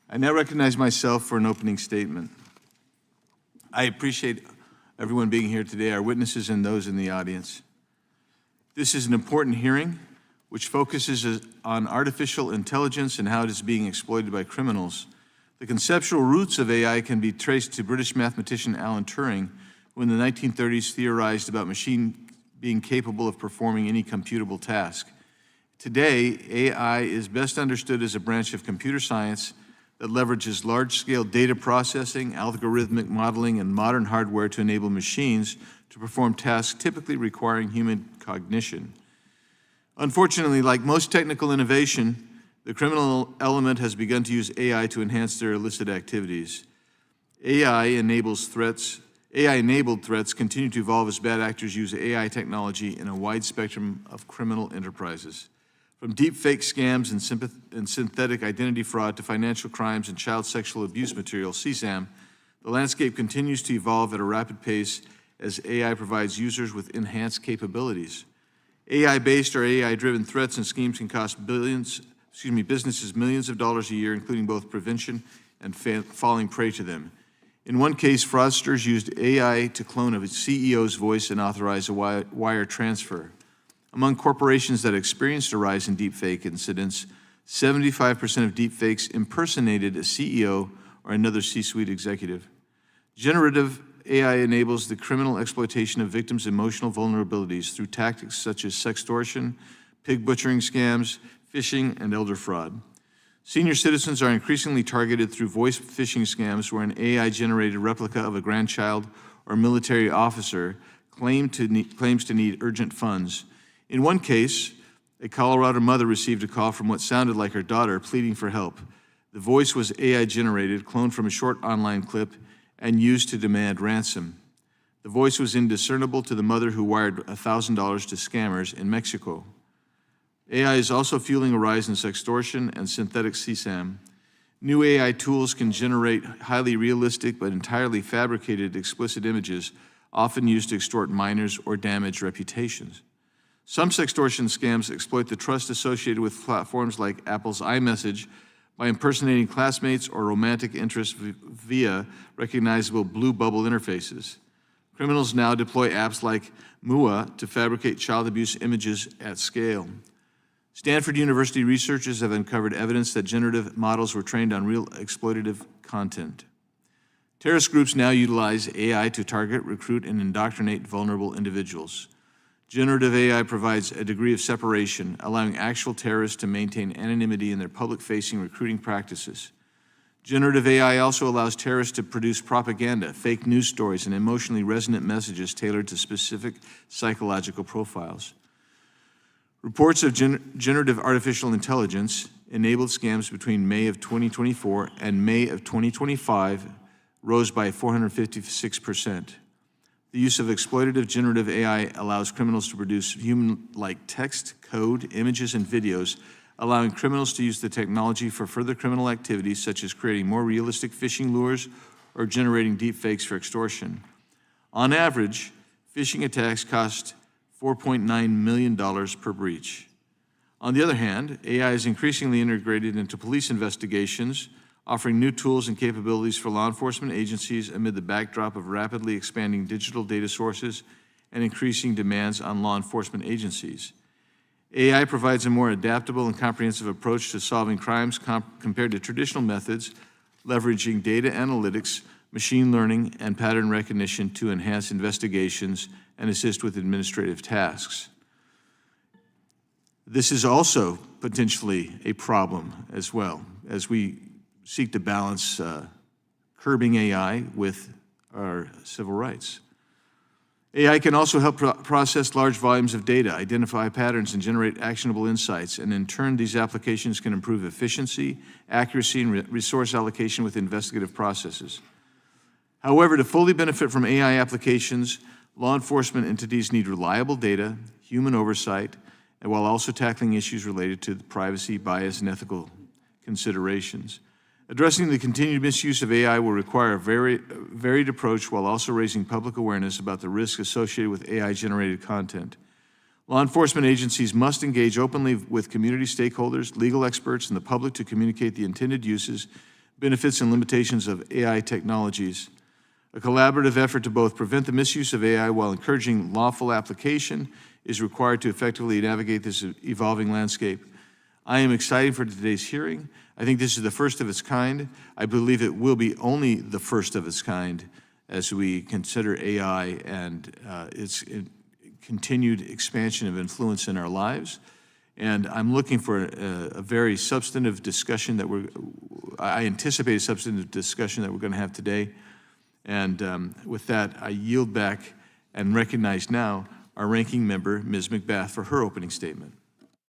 I now recognize myself for an opening statement. I appreciate everyone being here today, our witnesses and those in the audience. This is an important hearing which focuses on artificial intelligence and how it is being exploited by criminals. The conceptual roots of AI can be traced to British mathematician Alan Turing, who in the 1930s theorized about machine being capable of performing any computable task. Today, AI is best understood as a branch of computer science that leverages large-scale data processing, algorithmic modeling, and modern hardware to enable machines to perform tasks typically requiring human cognition. Unfortunately, like most technical innovation, the criminal element has begun to use AI to enhance their illicit activities. AI-enabled threats continue to evolve as bad actors use AI technology in a wide spectrum of criminal enterprises. From deepfake scams and synthetic identity fraud to financial crimes and child sexual abuse material, CSAM, the landscape continues to evolve at a rapid pace as AI provides users with enhanced capabilities. AI-based or AI-driven threats and schemes can cost businesses millions of dollars a year, including both prevention and falling prey to them. In one case, fraudsters used AI to clone a CEO's voice and authorize a wire transfer. Among corporations that experienced a rise in deepfake incidents, 75% of deepfakes impersonated a CEO or another C-suite executive. Generative AI enables the criminal exploitation of victims' emotional vulnerabilities through tactics such as sextortion, pig butchering scams, phishing, and elder fraud. Senior citizens are increasingly targeted through voice phishing scams where an AI-generated replica of a grandchild or military officer claims to need urgent funds. In one case, a Colorado mother received a call from what sounded like her daughter pleading for help. The voice was AI-generated, cloned from a short online clip, and used to demand ransom. The voice was indiscernible to the mother who wired $1,000 to scammers in Mexico. AI is also fueling a rise in sextortion and synthetic CSAM. New AI tools can generate highly realistic but entirely fabricated explicit images, often used to extort minors or damage reputations. Some sextortion scams exploit the trust associated with platforms like Apple's iMessage by impersonating classmates or romantic interests via recognizable blue bubble interfaces. Criminals now deploy apps like MUA to fabricate child abuse images at scale. Stanford University researchers have uncovered evidence that generative models were trained on real exploitative content. Terrorist groups now utilize AI to target, recruit, and indoctrinate vulnerable individuals. Generative AI provides a degree of separation, allowing actual terrorists to maintain anonymity in their public-facing recruiting practices. Generative AI also allows terrorists to produce propaganda, fake news stories, and emotionally resonant messages tailored to specific psychological profiles. Reports of generative artificial intelligence enabled scams between May of 2024 and May of 2025 rose by 456%. The use of exploitative generative AI allows criminals to produce human-like text, code, images, and videos, allowing criminals to use the technology for further criminal activities such as creating more realistic phishing lures or generating deepfakes for extortion. On average, phishing attacks cost $4.9 million per breach. On the other hand, AI is increasingly integrated into police investigations, offering new tools and capabilities for law enforcement agencies amid the backdrop of rapidly expanding digital data sources and increasing demands on law enforcement agencies. AI provides a more adaptable and comprehensive approach to solving crimes compared to traditional methods, leveraging data analytics, machine learning, and pattern recognition to enhance investigations and assist with administrative tasks. This is also potentially a problem as well, as we seek to balance curbing AI with our civil rights. AI can also help process large volumes of data, identify patterns, and generate actionable insights, and in turn, these applications can improve efficiency, accuracy, and resource allocation with investigative processes. However, to fully benefit from AI applications, law enforcement entities need reliable data, human oversight, and while also tackling issues related to privacy, bias, and ethical considerations. Addressing the continued misuse of AI will require a varied approach while also raising public awareness about the risks associated with AI-generated content. Law enforcement agencies must engage openly with community stakeholders, legal experts, and the public to communicate the intended uses, benefits and limitations of AI technologies. A collaborative effort to both prevent the misuse of AI while encouraging lawful application is required to effectively navigate this evolving landscape. I am excited for today's hearing. I think this is the first of its kind. I believe it will be only the first of its kind as we consider AI and its continued expansion of influence in our lives. And I'm looking for a very substantive discussion that I anticipate a substantive discussion that we're going to have today. And with that, I yield back and recognize now our ranking member, Ms. McBath, for her opening statement.